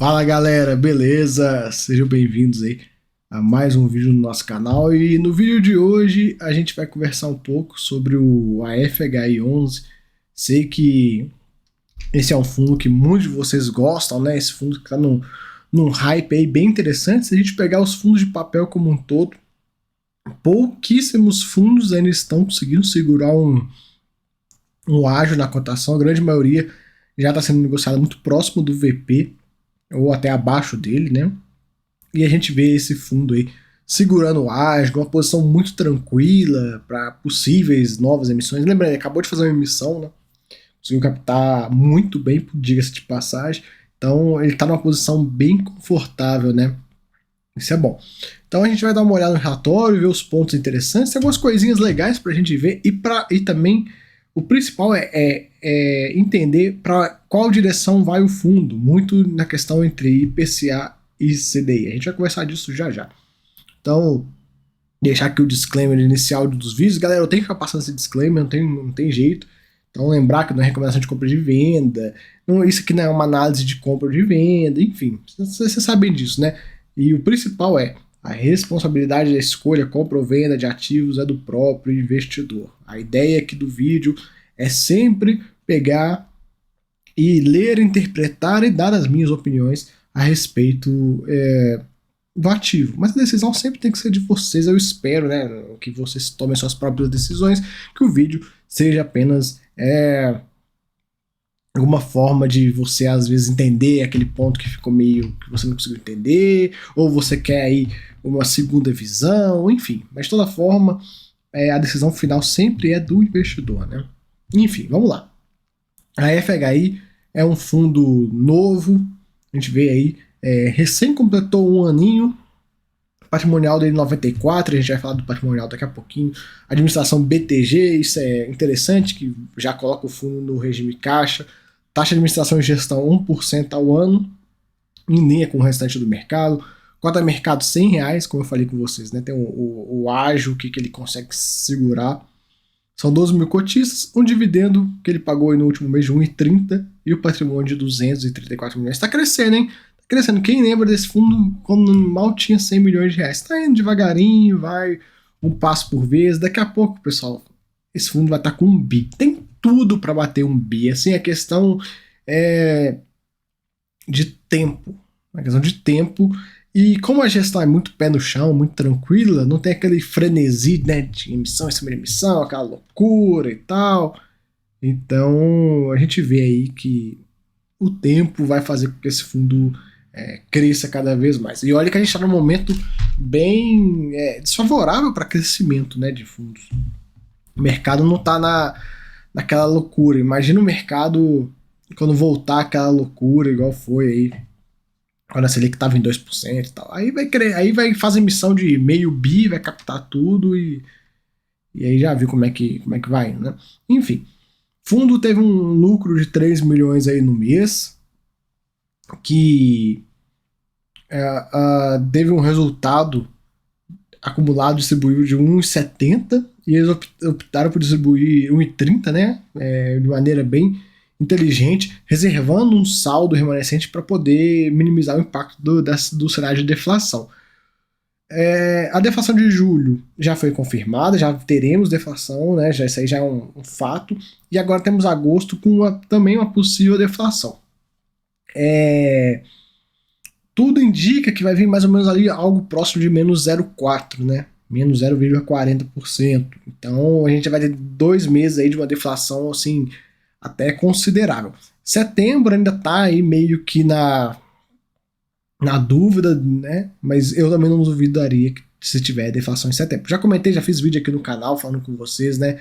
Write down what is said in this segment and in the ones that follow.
Fala galera, beleza? Sejam bem-vindos aí a mais um vídeo no nosso canal e no vídeo de hoje a gente vai conversar um pouco sobre o AFHI11. Sei que esse é um fundo que muitos de vocês gostam, né? Esse fundo que está num hype aí bem interessante. Se a gente pegar os fundos de papel como um todo, pouquíssimos fundos ainda estão conseguindo segurar um ágio na cotação. A grande maioria já está sendo negociada muito próximo do VP ou até abaixo dele, né? E a gente vê esse fundo aí segurando o ágio, uma posição muito tranquila para possíveis novas emissões. Lembra, ele acabou de fazer uma emissão, né? Conseguiu captar muito bem, diga-se de passagem. Então ele está numa posição bem confortável, né? Isso é bom. Então a gente vai dar uma olhada no relatório, ver os pontos interessantes, tem algumas coisinhas legais para a gente ver e também o principal é entender para qual direção vai o fundo, muito na questão entre IPCA e CDI. A gente vai conversar disso já já. Então, deixar aqui o disclaimer inicial dos vídeos. Galera, eu tenho que ficar passando esse disclaimer, não tem jeito. Então, lembrar que não é recomendação de compra de venda, isso aqui não é uma análise de compra ou de venda, enfim, vocês sabem disso, né? E o principal é a responsabilidade da escolha, compra ou venda de ativos é do próprio investidor. A ideia aqui do vídeo é sempre pegar e ler, interpretar e dar as minhas opiniões a respeito do ativo. Mas a decisão sempre tem que ser de vocês, eu espero, né, que vocês tomem suas próprias decisões, que o vídeo seja apenas alguma forma de você às vezes entender aquele ponto que ficou meio que você não conseguiu entender, ou você quer aí uma segunda visão, enfim. Mas de toda forma, a decisão final sempre é do investidor, né? Enfim, vamos lá. A FHI é um fundo novo, a gente vê aí, recém completou um aninho, patrimonial dele 94, a gente vai falar do patrimonial daqui a pouquinho. Administração BTG, isso é interessante, que já coloca o fundo no regime caixa. Taxa de administração e gestão 1% ao ano, em linha com o restante do mercado. Cota de mercado R$100, como eu falei com vocês, né? Tem o ágio, que ele consegue segurar. São 12 mil cotistas, um dividendo que ele pagou no último mês de 1,30 e o patrimônio de 234 milhões. Está crescendo, hein? Está crescendo. Quem lembra desse fundo quando mal tinha 100 milhões de reais? Está indo devagarinho, vai um passo por vez. Daqui a pouco, pessoal, esse fundo vai estar com um bi. Tem tudo para bater um bi. Assim, a questão de tempo. A questão de tempo. E como a gestão é muito pé no chão, muito tranquila, não tem aquele frenesi, né, de emissão em cima de emissão, aquela loucura e tal. Então a gente vê aí que o tempo vai fazer com que esse fundo cresça cada vez mais. E olha que a gente está num momento bem desfavorável para crescimento, né, de fundos. O mercado não está naquela loucura. Imagina o mercado quando voltar aquela loucura igual foi aí quando a Selic estava em 2% e tal. Aí vai fazer emissão de meio bi, vai captar tudo e aí já viu como é que vai, né? Enfim, fundo teve um lucro de 3 milhões aí no mês, que teve um resultado acumulado distribuído de 1,70 e eles optaram por distribuir 1,30, né? De maneira bem inteligente, reservando um saldo remanescente para poder minimizar o impacto do cenário de deflação. A deflação de julho já foi confirmada, já teremos deflação, né? Isso aí já é um fato, e agora temos agosto com também uma possível deflação. Tudo indica que vai vir mais ou menos ali algo próximo de menos 0,4, né? Menos 0,40%. Então a gente vai ter 2 meses aí de uma deflação assim até considerável. Setembro ainda tá aí meio que na dúvida, né? Mas eu também não duvidaria que se tiver deflação em setembro. Já comentei, já fiz vídeo aqui no canal falando com vocês, né?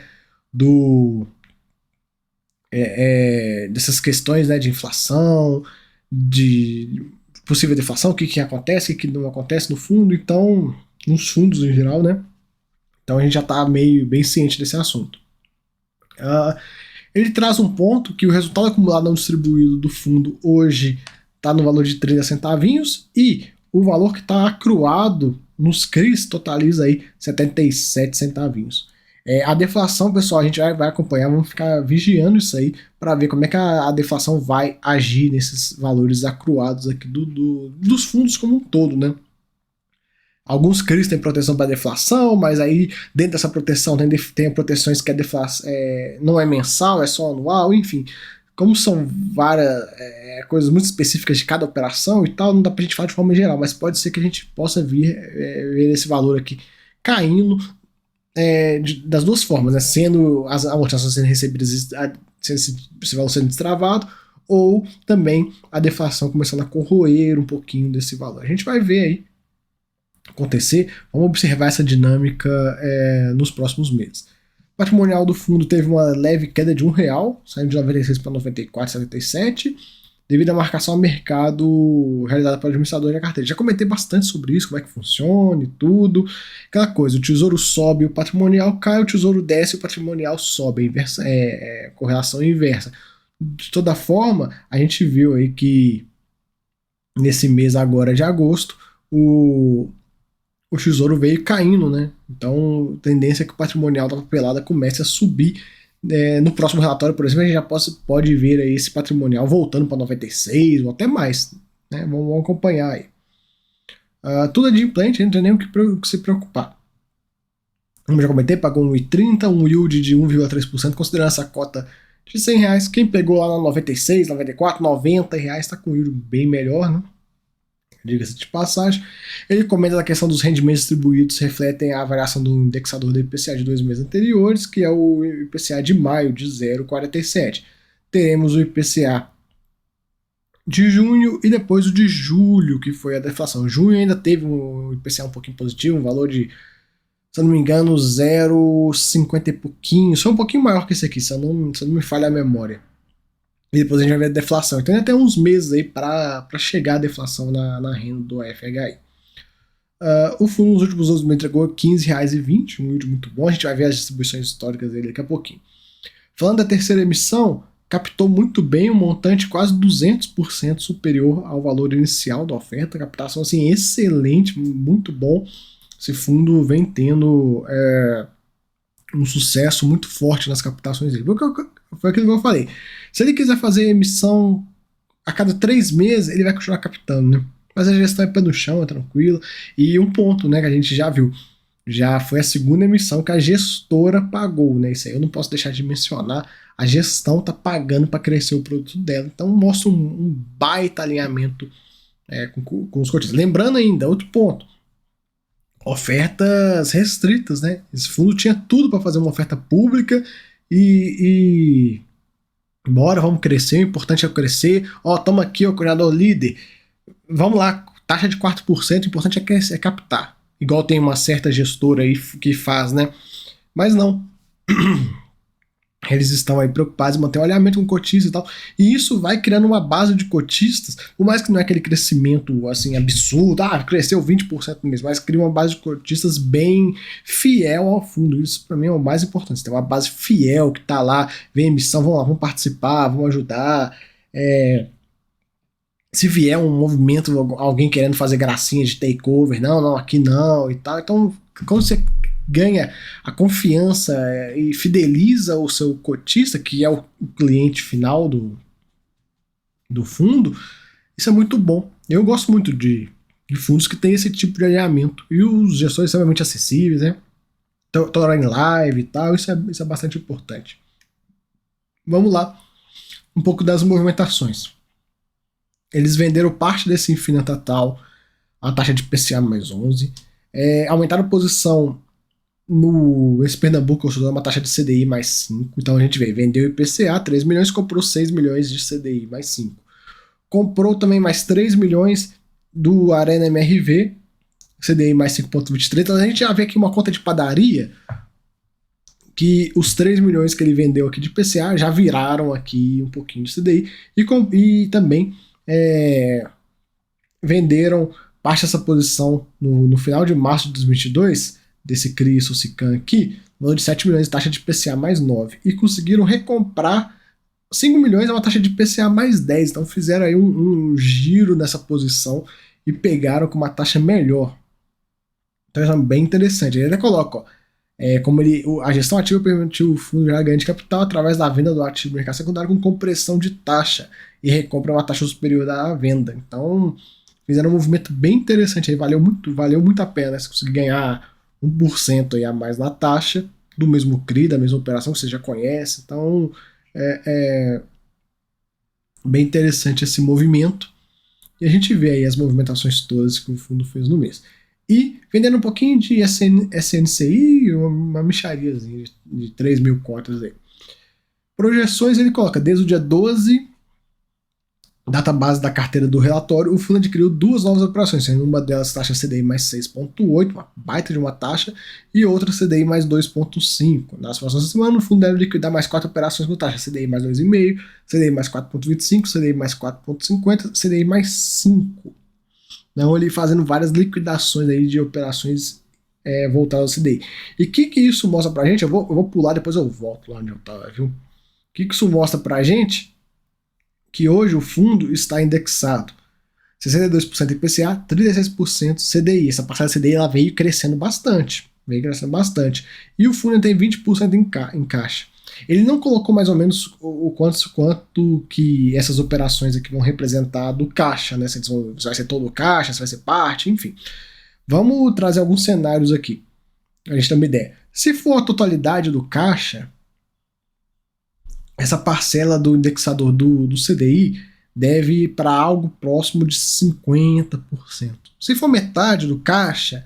Dessas questões, né, de inflação, de possível deflação, o que acontece, o que não acontece no fundo, então, nos fundos em geral, né? Então a gente já tá meio bem ciente desse assunto. Ele traz um ponto que o resultado acumulado não distribuído do fundo hoje está no valor de 30 centavinhos e o valor que está acruado nos CRIs totaliza aí 77 centavinhos. A deflação, pessoal, a gente vai acompanhar, vamos ficar vigiando isso aí para ver como é que a deflação vai agir nesses valores acruados aqui dos fundos como um todo, né? Alguns CRIs têm proteção para deflação, mas aí dentro dessa proteção tem proteções que a deflação não é mensal, é só anual, enfim. Como são várias coisas muito específicas de cada operação e tal, não dá pra gente falar de forma geral, mas pode ser que a gente possa ver esse valor aqui caindo das duas formas, né? Sendo as amortizações sendo recebidas, esse valor sendo destravado, ou também a deflação começando a corroer um pouquinho desse valor. A gente vai ver aí acontecer, vamos observar essa dinâmica nos próximos meses. O patrimonial do fundo teve uma leve queda de R$1, saindo de 96 para 94,77, devido à marcação a mercado realizada pelo administrador da carteira. Já comentei bastante sobre isso, como é que funciona e tudo. Aquela coisa, o tesouro sobe, o patrimonial cai, o tesouro desce, o patrimonial sobe, correlação inversa. De toda forma, a gente viu aí que nesse mês agora de agosto, o tesouro veio caindo, né? Então, a tendência é que o patrimonial da papelada comece a subir. No próximo relatório, por exemplo, a gente já pode ver aí esse patrimonial voltando para 96 ou até mais. Né? Vamos acompanhar aí. Tudo adimplente, não tem nem o que se preocupar. Como já comentei, pagou 1,30, um yield de 1,3%, considerando essa cota de R$100. Quem pegou lá na 96, 94, R$90 está com um yield bem melhor, né? Diga-se de passagem. Ele comenta a questão dos rendimentos distribuídos refletem a variação do indexador do IPCA de 2 meses anteriores, que é o IPCA de maio de 0,47. Teremos o IPCA de junho e depois o de julho, que foi a deflação. Junho ainda teve um IPCA um pouquinho positivo, um valor de, se eu não me engano, 0,50 e pouquinho. Só um pouquinho maior que esse aqui, se eu não me falha a memória. E depois a gente vai ver a deflação. Então ainda tem uns meses aí para chegar a deflação na renda do FHI. O fundo nos últimos anos me entregou R$15,20, um yield muito bom. A gente vai ver as distribuições históricas dele daqui a pouquinho. Falando da terceira emissão, captou muito bem um montante quase 200% superior ao valor inicial da oferta. Captação assim, excelente, muito bom. Esse fundo vem tendo um sucesso muito forte nas captações dele. Foi aquilo que eu falei. Se ele quiser fazer emissão a cada 3 meses, ele vai continuar captando, né? Mas a gestão é pé no chão, é tranquilo. E um ponto, né, que a gente já viu. Já foi a segunda emissão que a gestora pagou, né? Isso aí eu não posso deixar de mencionar. A gestão tá pagando para crescer o produto dela. Então mostra um baita alinhamento com os cotistas. Lembrando ainda, outro ponto. Ofertas restritas, né? Esse fundo tinha tudo para fazer uma oferta pública e bora, vamos crescer, o importante é crescer. Tamo aqui, coordenador líder. Vamos lá, taxa de 4%, o importante é captar. Igual tem uma certa gestora aí que faz, né? Mas não. Eles estão aí preocupados em manter o alinhamento com cotistas e tal. E isso vai criando uma base de cotistas, por mais que não é aquele crescimento assim absurdo, cresceu 20% no mês, mas cria uma base de cotistas bem fiel ao fundo. Isso para mim é o mais importante. Você tem uma base fiel que tá lá, vem emissão, vamos lá, vamos participar, vamos ajudar. Se vier um movimento, alguém querendo fazer gracinha de takeover, não, aqui não e tal. Então, quando você ganha a confiança e fideliza o seu cotista, que é o cliente final do fundo, isso é muito bom. Eu gosto muito de fundos que tem esse tipo de alinhamento. E os gestores são extremamente acessíveis, né? Estão em live e tal, isso é bastante importante. Vamos lá, um pouco das movimentações. Eles venderam parte desse Infina Total a taxa de PCA mais 11, aumentaram a posição no esse Pernambuco, uma taxa de CDI mais 5. Então a gente vendeu IPCA 3 milhões, comprou 6 milhões de CDI mais 5. Comprou também mais 3 milhões do Arena MRV, CDI mais 5,23. Então a gente já vê aqui uma conta de padaria que os 3 milhões que ele vendeu aqui de IPCA já viraram aqui um pouquinho de CDI e também venderam parte dessa posição no final de março de 2022 desse CRI e Socican aqui, no valor de 7 milhões de taxa de PCA mais 9, e conseguiram recomprar 5 milhões a uma taxa de PCA mais 10, então fizeram aí um giro nessa posição e pegaram com uma taxa melhor. Então é bem interessante. Ele até coloca, Como a gestão ativa permitiu o fundo gerar ganho de capital através da venda do ativo no mercado secundário com compressão de taxa e recompra uma taxa superior à venda. Então, fizeram um movimento bem interessante aí, valeu muito a pena, né? Você conseguir ganhar 1% aí a mais na taxa do mesmo CRI, da mesma operação que você já conhece. Então, é bem interessante esse movimento. E a gente vê aí as movimentações todas que o fundo fez no mês. E vendendo um pouquinho de SNCI, uma mixariazinha de 3 mil cotas aí. Projeções ele coloca desde o dia 12, data base da carteira do relatório, o fundo adquiriu duas novas operações, sendo uma delas taxa CDI mais 6,8, uma baita de uma taxa, e outra CDI mais 2,5. Nas próximas semanas, o fundo deve liquidar mais 4 operações com taxa CDI mais 2,5, CDI mais 4,25, CDI mais 4,50, CDI mais 5. Então, ele fazendo várias liquidações aí de operações voltadas ao CDI. E o que isso mostra pra gente? Eu vou pular, depois eu volto lá onde eu tava, viu? O que isso mostra pra gente? Que hoje o fundo está indexado 62% IPCA, 36% CDI. Essa parcela CDI ela veio crescendo bastante. E o fundo tem 20% em caixa. Ele não colocou mais ou menos o quanto que essas operações aqui vão representar do caixa, né? Se vai ser todo o caixa, se vai ser parte, enfim. Vamos trazer alguns cenários aqui. A gente tem uma ideia. Se for a totalidade do caixa, essa parcela do indexador do CDI deve ir para algo próximo de 50%. Se for metade do caixa,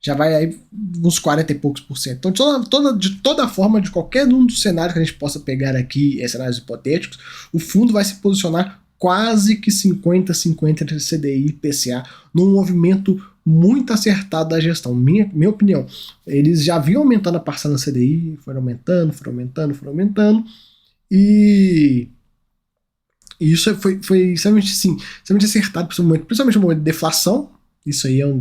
já vai aí uns 40 e poucos por cento. Então, de toda forma, de qualquer um dos cenários que a gente possa pegar aqui, cenários hipotéticos, o fundo vai se posicionar quase que 50-50 entre CDI e IPCA, num movimento muito acertado da gestão. Minha opinião, eles já vinham aumentando a parcela do CDI, foram aumentando, e isso foi extremamente acertado, principalmente no momento de deflação. Isso aí é um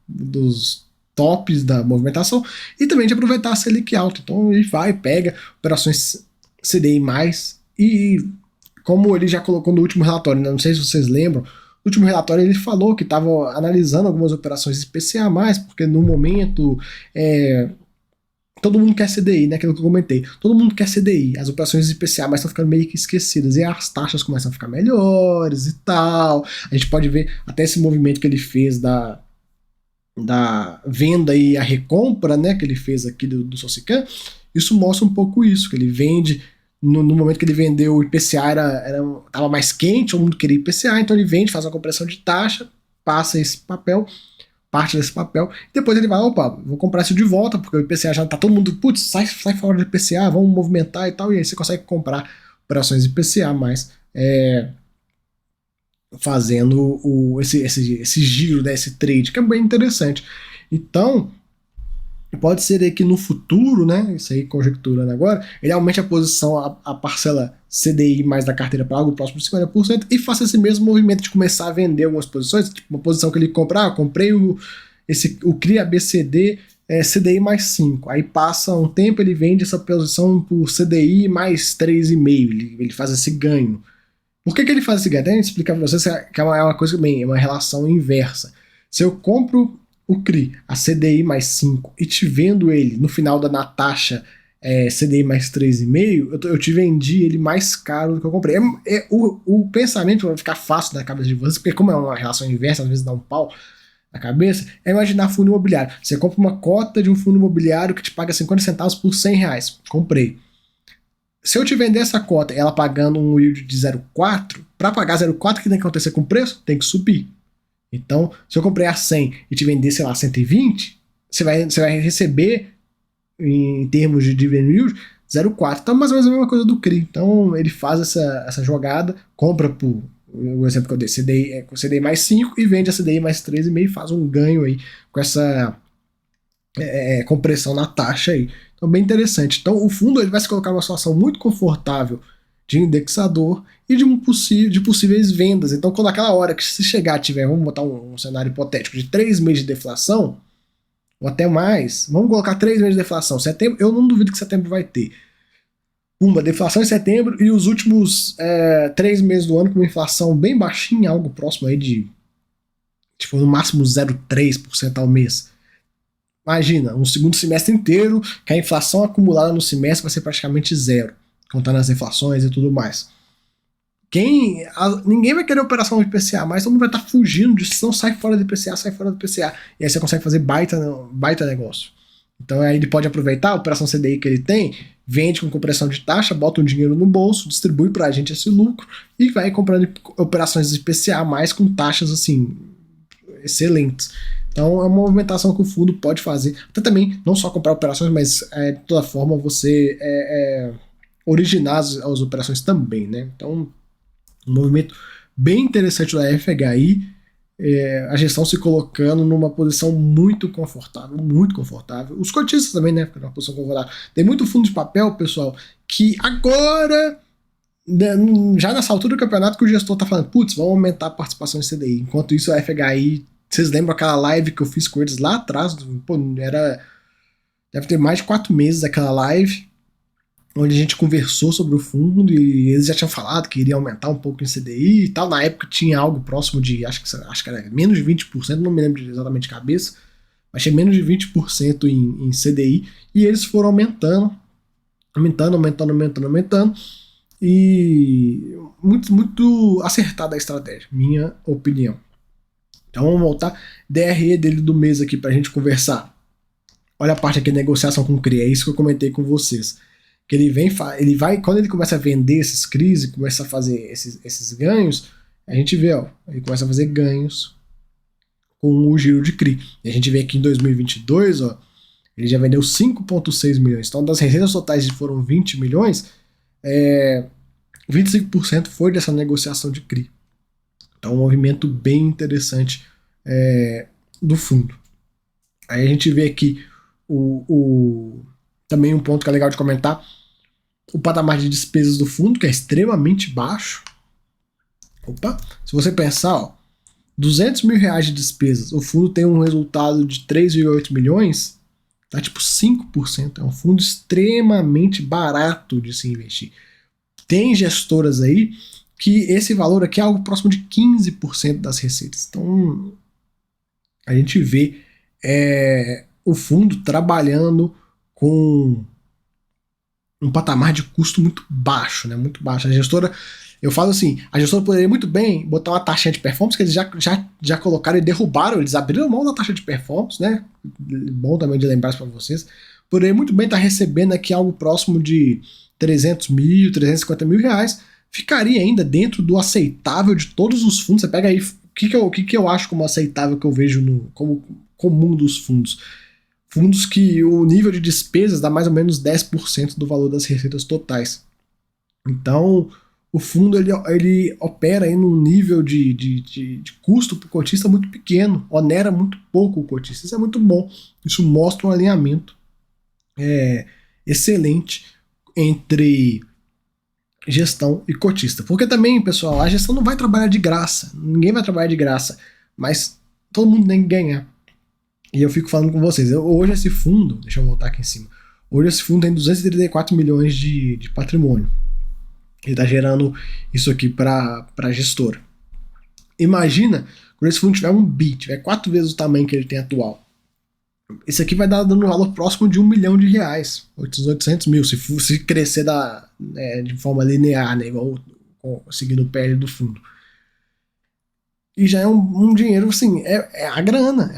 dos tops da movimentação. E também de aproveitar a Selic alta. Então ele pega operações CDI+, e como ele já colocou no último relatório, não sei se vocês lembram, no último relatório ele falou que estava analisando algumas operações IPCA+, porque no momento todo mundo quer CDI, né? Aquilo que eu comentei. Todo mundo quer CDI. As operações de IPCA mas estão ficando meio que esquecidas. E as taxas começam a ficar melhores e tal. A gente pode ver até esse movimento que ele fez da venda e a recompra, né? Que ele fez aqui do Socicam. Isso mostra um pouco isso. Que ele vende. No momento que ele vendeu, o IPCA estava mais quente, todo mundo queria IPCA. Então ele vende, faz uma compressão de taxa, passa esse papel. Parte desse papel, e depois ele vai, opa, vou comprar isso de volta, porque o IPCA já tá todo mundo, putz, sai fora do IPCA, vamos movimentar e tal, e aí você consegue comprar operações IPCA, mas fazendo esse giro, né, esse trade, que é bem interessante. Então, pode ser que no futuro, né, isso aí conjecturando agora, ele aumente a posição, a parcela CDI mais da carteira para algo próximo de 50% e faça esse mesmo movimento de começar a vender algumas posições, tipo uma posição que ele comprar, comprei o CRI ABCD CDI mais 5, aí passa um tempo, ele vende essa posição por CDI mais 3,5, ele faz esse ganho. Por que ele faz esse ganho? Até explicar para vocês que é uma coisa bem, é uma relação inversa. Se eu compro o CRI a CDI mais 5 e te vendo ele no final na taxa CDI mais 3,5, eu te vendi ele mais caro do que eu comprei. O pensamento vai ficar fácil na cabeça de vocês, porque como é uma relação inversa, às vezes dá um pau na cabeça, é imaginar fundo imobiliário. Você compra uma cota de um fundo imobiliário que te paga 50 centavos por 100 reais. Comprei. Se eu te vender essa cota, ela pagando um yield de 0,4, para pagar 0,4, o que tem que acontecer com o preço? Tem que subir. Então, se eu comprei a 100 e te vender, sei lá, 120, você vai receber, em termos de dividend yield, 0,4. Então, mais ou menos a mesma coisa do CRI. Então, ele faz essa jogada, compra por, o exemplo que eu dei, CDI mais 5 e vende a CDI mais 3,5 e faz um ganho aí com essa compressão na taxa aí. Então, bem interessante. Então, o fundo ele vai se colocar numa situação muito confortável de indexador e de possíveis vendas. Então, quando aquela hora que se chegar vamos botar um cenário hipotético de 3 meses de deflação, ou até mais, vamos colocar 3 meses de deflação. Setembro, eu não duvido que setembro vai ter. Uma deflação em setembro e os últimos 3 meses do ano com uma inflação bem baixinha, algo próximo aí de, tipo, no máximo 0,3% ao mês. Imagina, um segundo semestre inteiro que a inflação acumulada no semestre vai ser praticamente zero, contando as inflações e tudo mais. Ninguém vai querer operação de IPCA, mas todo mundo vai estar fugindo disso, então sai fora do IPCA, sai fora do IPCA. E aí você consegue fazer baita negócio. Então aí ele pode aproveitar a operação CDI que ele tem, vende com compressão de taxa, bota um dinheiro no bolso, distribui pra gente esse lucro e vai comprando operações de IPCA mais com taxas assim excelentes. Então é uma movimentação que o fundo pode fazer. Até também, não só comprar operações, mas de toda forma você originar as operações também, né? Então um movimento bem interessante da FHI, a gestão se colocando numa posição muito confortável, muito confortável. Os cotistas também, né, numa posição confortável. Tem muito fundo de papel, pessoal, que agora, já nessa altura do campeonato, que o gestor tá falando, putz, vamos aumentar a participação em CDI. Enquanto isso, a FHI, vocês lembram aquela live que eu fiz com eles lá atrás? Pô, deve ter mais de 4 meses aquela live, onde a gente conversou sobre o fundo e eles já tinham falado que iria aumentar um pouco em CDI e tal. Na época tinha algo próximo de, acho que era menos de 20%, não me lembro exatamente de cabeça, mas tinha menos de 20% em CDI, e eles foram aumentando, e muito acertada a estratégia, minha opinião. Então vamos voltar, DRE dele do mês aqui pra gente conversar. Olha a parte aqui, negociação com CRI, é isso que eu comentei com vocês. Que ele vai, quando ele começa a vender esses CRIs e começa a fazer esses ganhos, a gente vê, ó, ele começa a fazer ganhos com o giro de CRI. E a gente vê aqui em 2022, ó, ele já vendeu 5,6 milhões. Então, das receitas totais que foram 20 milhões, 25% foi dessa negociação de CRI. Então, um movimento bem interessante do fundo. Aí a gente vê aqui também um ponto que é legal de comentar, o patamar de despesas do fundo, que é extremamente baixo. Se você pensar, ó, 200 mil reais de despesas, o fundo tem um resultado de 3,8 milhões, tá tipo 5%. É um fundo extremamente barato de se investir. Tem gestoras aí que esse valor aqui é algo próximo de 15% das receitas. Então, a gente vê o fundo trabalhando com um patamar de custo muito baixo, né? Muito baixo. A gestora, eu falo assim, a gestora poderia muito bem botar uma taxa de performance, que eles já colocaram e derrubaram, eles abriram mão da taxa de performance, né? Bom também de lembrar isso para vocês. Poderia muito bem estar recebendo aqui algo próximo de 300 mil, 350 mil reais, ficaria ainda dentro do aceitável de todos os fundos. Você pega aí, o que eu acho como aceitável, que eu vejo como comum dos fundos. Fundos que o nível de despesas dá mais ou menos 10% do valor das receitas totais. Então, o fundo ele opera aí num nível de custo para o cotista muito pequeno, onera muito pouco o cotista. Isso é muito bom. Isso mostra um alinhamento excelente entre gestão e cotista. Porque também, pessoal, a gestão não vai trabalhar de graça. Ninguém vai trabalhar de graça. Mas todo mundo tem que ganhar. E eu fico falando com vocês, hoje esse fundo, deixa eu voltar aqui em cima, hoje esse fundo tem 234 milhões de patrimônio. Ele está gerando isso aqui para a gestora. Imagina quando esse fundo tiver 1 bi, tiver 4 vezes o tamanho que ele tem atual. Esse aqui vai dar dando um valor próximo de R$1 milhão, 800 mil, se crescer de forma linear, né, igual seguindo o PL do fundo. E já é um dinheiro, assim, é uma grana.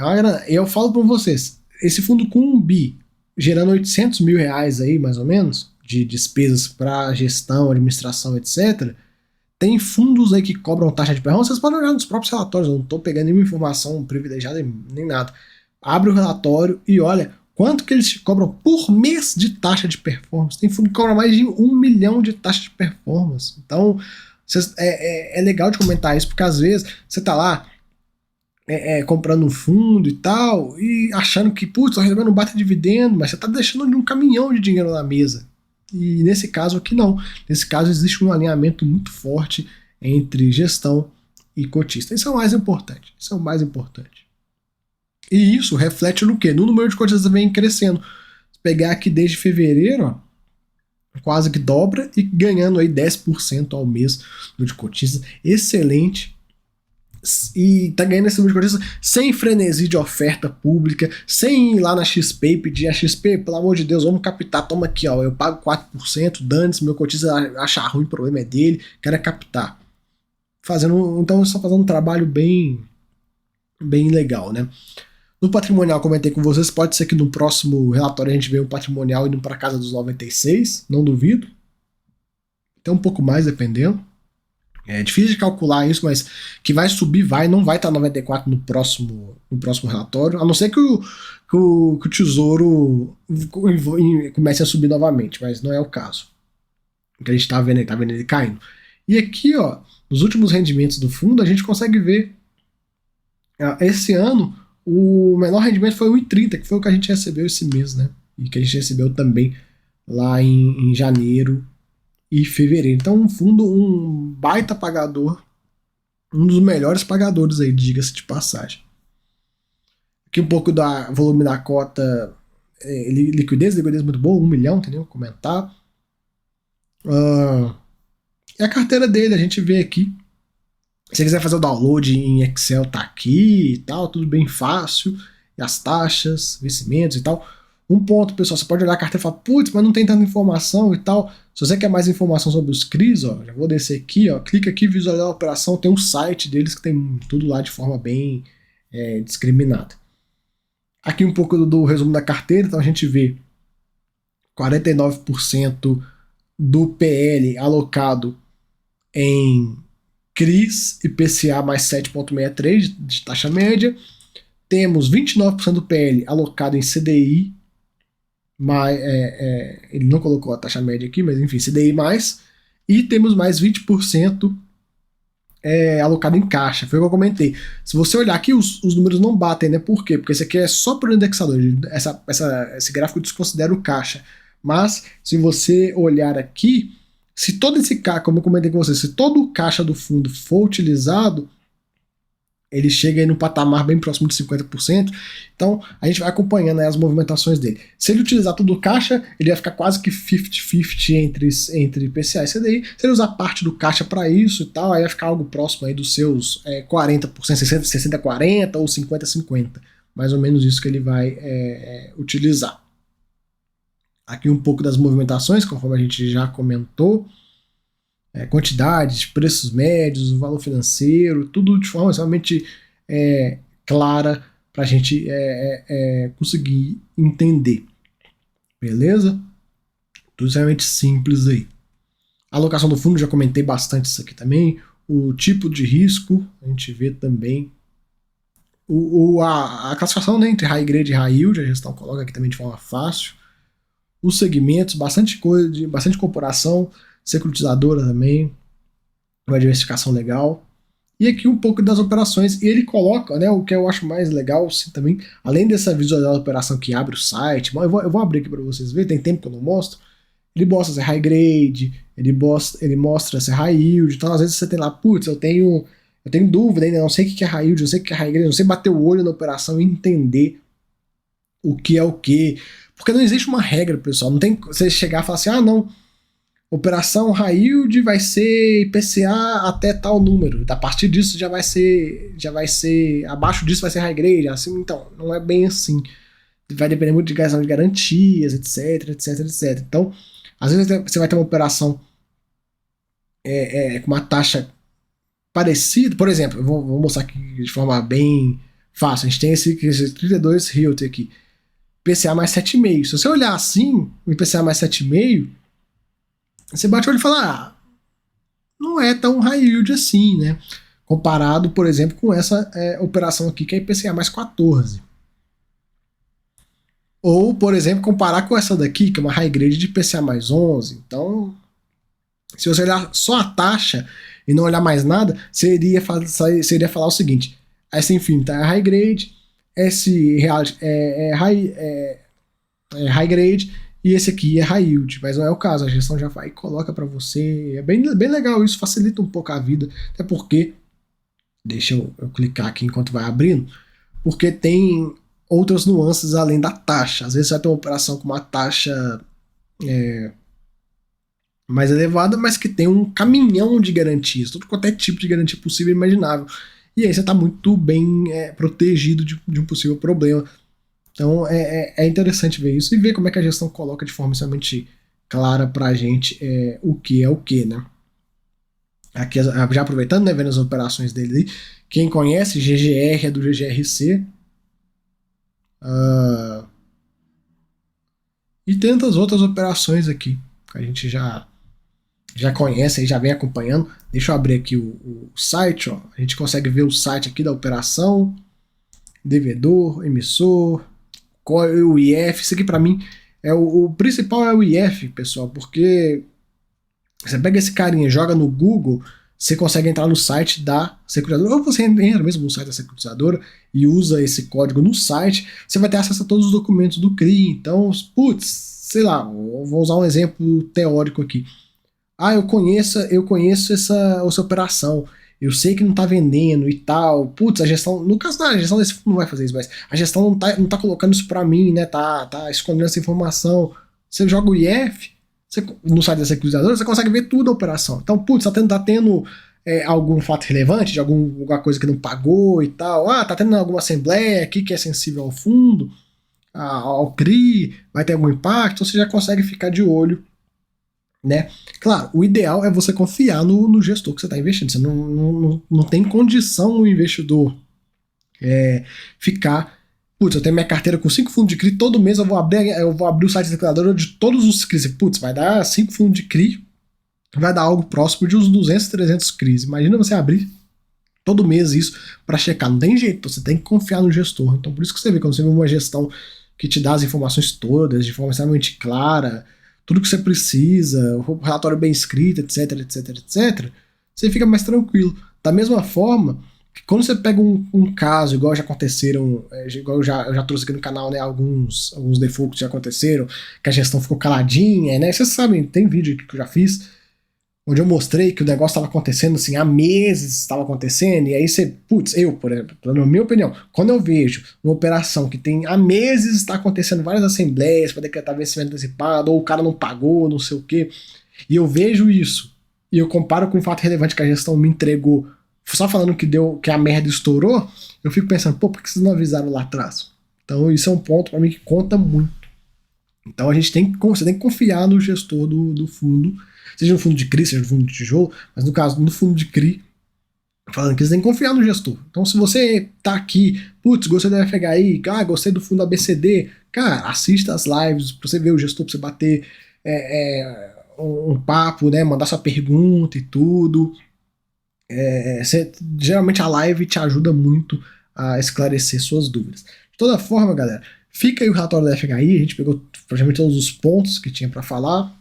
E eu falo para vocês, esse fundo com 1 bi, gerando 800 mil reais aí, mais ou menos, de despesas para gestão, administração, etc., tem fundos aí que cobram taxa de performance. Vocês podem olhar nos próprios relatórios, eu não estou pegando nenhuma informação privilegiada nem nada. Abre o relatório e olha quanto que eles cobram por mês de taxa de performance. Tem fundo que cobra mais de 1 milhão de taxa de performance. Então, é legal de comentar isso, porque às vezes você tá lá comprando um fundo e tal, e achando que, putz, tô recebendo um baita dividendo, mas você tá deixando um caminhão de dinheiro na mesa. E nesse caso aqui não. Nesse caso existe um alinhamento muito forte entre gestão e cotista. Isso é o mais importante. Isso é o mais importante. E isso reflete no quê? No número de cotistas vem crescendo. Se pegar aqui desde fevereiro, ó, quase que dobra e ganhando aí 10% ao mês de cotistas. Excelente e tá ganhando esse número de cotistas sem frenesi de oferta pública, sem ir lá na XP e pedir a XP, pelo amor de Deus, vamos captar, toma aqui, ó, eu pago 4%, dane-se, meu cotista acha ruim, o problema é dele, quero é captar. Então só fazendo um trabalho bem legal, né? No patrimonial, comentei com vocês, pode ser que no próximo relatório a gente veja um patrimonial indo para casa dos 96, não duvido. Até um pouco mais, dependendo. É difícil de calcular isso, mas que vai subir, não vai estar 94 no próximo relatório, a não ser que o Tesouro comece a subir novamente, mas não é o caso. O que a gente está vendo ele caindo. E aqui, ó, nos últimos rendimentos do fundo, a gente consegue ver, esse ano, o menor rendimento foi 1,30, que foi o que a gente recebeu esse mês, né? E que a gente recebeu também lá em janeiro e fevereiro. Então, um fundo, um baita pagador, um dos melhores pagadores aí, diga-se de passagem. Aqui um pouco do volume da cota, liquidez muito boa, 1 milhão, entendeu? Comentar. E a carteira dele, a gente vê aqui. Se você quiser fazer o download em Excel, tá aqui e tal, tudo bem fácil. E as taxas, vencimentos e tal. Um ponto, pessoal, você pode olhar a carteira e falar, putz, mas não tem tanta informação e tal. Se você quer mais informação sobre os CRIs, ó, já vou descer aqui, ó, clica aqui, visualizar a operação, tem um site deles que tem tudo lá de forma bem discriminada. Aqui um pouco do resumo da carteira, então a gente vê 49% do PL alocado em CRIs e PCA mais 7,63 de taxa média. Temos 29% do PL alocado em CDI, ele não colocou a taxa média aqui, mas enfim, CDI mais. E temos mais 20% alocado em caixa. Foi o que eu comentei. Se você olhar aqui, os números não batem, né? Por quê? Porque esse aqui é só para o indexador. Esse gráfico desconsidera o caixa. Mas, se você olhar aqui, se todo esse caixa, como eu comentei com você, se todo o caixa do fundo for utilizado, ele chega aí no patamar bem próximo de 50%. Então, a gente vai acompanhando aí as movimentações dele. Se ele utilizar tudo o caixa, ele vai ficar quase que 50-50 entre PCA e CDI. Se ele usar parte do caixa para isso e tal, aí vai ficar algo próximo aí dos seus 40%, 60-40 ou 50-50. Mais ou menos isso que ele vai utilizar. Aqui um pouco das movimentações, conforme a gente já comentou. Quantidades, preços médios, o valor financeiro, tudo de forma extremamente clara para a gente conseguir entender. Beleza? Tudo extremamente simples aí. A alocação do fundo, já comentei bastante isso aqui também. O tipo de risco, a gente vê também. A classificação, né, entre high grade e high yield, a gestão coloca aqui também de forma fácil. Os segmentos, bastante coisa, bastante corporação, securitizadora também, uma diversificação legal. E aqui um pouco das operações, e ele coloca, né, o que eu acho mais legal assim, também, além dessa visualização da operação que abre o site, eu vou abrir aqui para vocês verem, tem tempo que eu não mostro, ele mostra se é high grade, ele mostra se é high yield, então às vezes você tem lá, putz, eu tenho dúvida ainda, não sei o que é high yield, não sei o que é high grade, não sei bater o olho na operação e entender o que é o que, porque não existe uma regra, pessoal, não tem você chegar e falar assim, não, operação high yield vai ser IPCA até tal número. A partir disso já vai ser abaixo disso vai ser high grade. Assim, então, não é bem assim. Vai depender muito de questão de garantias, etc. Então, às vezes você vai ter uma operação com uma taxa parecida. Por exemplo, eu vou mostrar aqui de forma bem fácil. A gente tem esse 32 Realty aqui. IPCA mais 7,5. Se você olhar assim, o IPCA mais 7,5, você bate o olho e fala, não é tão high yield assim, né? Comparado, por exemplo, com essa operação aqui, que é IPCA mais 14. Ou, por exemplo, comparar com essa daqui, que é uma high grade de IPCA mais 11. Então, se você olhar só a taxa e não olhar mais nada, seria falar o seguinte, essa infinita é high grade, esse reality é high grade, e esse aqui é high yield, mas não é o caso, a gestão já vai e coloca para você, é bem legal isso, facilita um pouco a vida, até porque, deixa eu clicar aqui enquanto vai abrindo, porque tem outras nuances além da taxa, às vezes você vai ter uma operação com uma taxa mais elevada, mas que tem um caminhão de garantias, todo qualquer tipo de garantia possível e imaginável, e aí você está muito bem protegido de um possível problema. Então é interessante ver isso e ver como é que a gestão coloca de forma extremamente clara para a gente o que é o que, né? Aqui, já aproveitando, né, vendo as operações dele aí, quem conhece, GGR é do GGRC, e tantas outras operações aqui que a gente já conhece e já vem acompanhando. Deixa eu abrir aqui o site, ó. A gente consegue ver o site aqui da operação, devedor, emissor, o IF. Isso aqui para mim o principal é o IF, pessoal, porque você pega esse carinha, joga no Google, você consegue entrar no site da securitizadora, ou você entra mesmo no site da securitizadora e usa esse código no site, você vai ter acesso a todos os documentos do CRI. Então, putz, sei lá, vou usar um exemplo teórico aqui. Eu conheço essa operação, eu sei que não tá vendendo e tal. Putz, a gestão, no caso da gestão desse fundo não vai fazer isso, mas a gestão não tá colocando isso para mim, né? Tá escondendo essa informação. Você joga o IF, no site da securitizadora, você consegue ver tudo a operação. Então, putz, tá tendo algum fato relevante de alguma coisa que não pagou e tal. Tá tendo alguma assembleia aqui que é sensível ao fundo, ao CRI, vai ter algum impacto, então você já consegue ficar de olho, né? Claro, o ideal é você confiar no gestor que você está investindo. Você não tem condição o investidor ficar. Putz, eu tenho minha carteira com 5 fundos de CRI, todo mês eu vou abrir o site da calculadora de todos os CRIs. Putz, vai dar 5 fundos de CRI, vai dar algo próximo de uns 200, 300 CRIs. Imagina você abrir todo mês isso para checar. Não tem jeito, você tem que confiar no gestor. Então por isso que você vê, quando você vê uma gestão que te dá as informações todas de forma extremamente clara, tudo que você precisa, o relatório bem escrito, etc, etc, etc, você fica mais tranquilo. Da mesma forma que quando você pega um caso, igual já aconteceram, igual eu já trouxe aqui no canal, né, alguns defaults já aconteceram, que a gestão ficou caladinha, né, vocês sabem, tem vídeo que eu já fiz, onde eu mostrei que o negócio estava acontecendo assim, há meses estava acontecendo, e aí você, putz, por exemplo, na minha opinião, quando eu vejo uma operação que tem há meses está acontecendo várias assembleias para decretar vencimento antecipado, ou o cara não pagou, não sei o quê, e eu vejo isso, e eu comparo com o fato relevante que a gestão me entregou, só falando que a merda estourou, eu fico pensando, por que vocês não avisaram lá atrás? Então isso é um ponto para mim que conta muito. Então você tem que confiar no gestor do fundo, seja no fundo de CRI, seja no fundo de tijolo, mas no caso, no fundo de CRI, falando que você tem que confiar no gestor. Então se você tá aqui, putz, gostei da FHI, gostei do fundo ABCD, cara, assista as lives pra você ver o gestor, pra você bater um papo, né, mandar sua pergunta e tudo. Geralmente a live te ajuda muito a esclarecer suas dúvidas. De toda forma, galera, fica aí o relatório da FHI, a gente pegou praticamente todos os pontos que tinha para falar,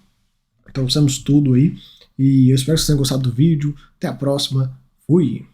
então trouxemos tudo aí, e eu espero que vocês tenham gostado do vídeo. Até a próxima, fui!